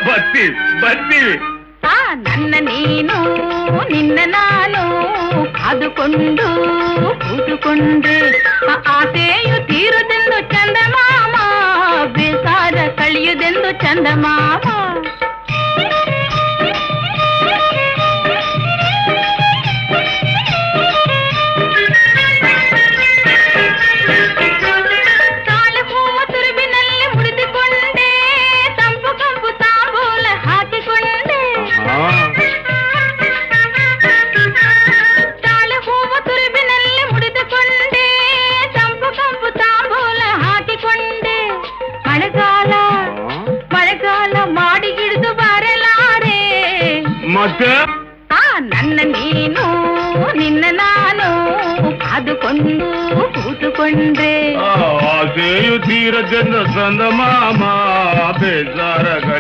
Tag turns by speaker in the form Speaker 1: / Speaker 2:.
Speaker 1: ಬರ್ತೀವಿ.
Speaker 2: ನನ್ನ ನೀನು ನಿನ್ನ ನಾನು ಕಾದುಕೊಂಡು ಕೂತುಕೊಂಡ್ರೆ ಆಸೆಯು ತೀರುದೆಂದು ಚಂದಮಾಮ, ಬೇಸಾರ ಕಳೆಯುವುದೆಂದು ಚಂದಮಾಮ. ತಾಳೆ ಹೂವ ತುರುಬಿನಲ್ಲಿ ಮುಡಿದುಕೊಂಡೆ, ತಂಪು ಕಂಪು ತಾಂಬೂಲ ಹಾಕಿಕೊಂಡೆ. ತಾಳೆ ಹೂವ ತುರುಬಿನಲ್ಲಿ ಮುಡಿದುಕೊಂಡೆ, ತಂಪು ಕಂಪು ತಾಂಬೂಲ ಹಾಕಿಕೊಂಡೆ. ಮಳೆಗಾಲ ಮಳೆಗಾಲ ಮಾಡಿ ಹಿಡಿದು ಬರಲಾರೆ
Speaker 1: ಮತ್ತೆ
Speaker 2: ನನ್ನ ನೀನು ನಿನ್ನ ನಾನು ಕಾದುಕೊಂಡು ಕೂತುಕೊಂಡ್ರೆ
Speaker 1: ಆಸೆಯು ತೀರದೆಂದು ಚಂದಮಾಮ, ಬೇಸಾರ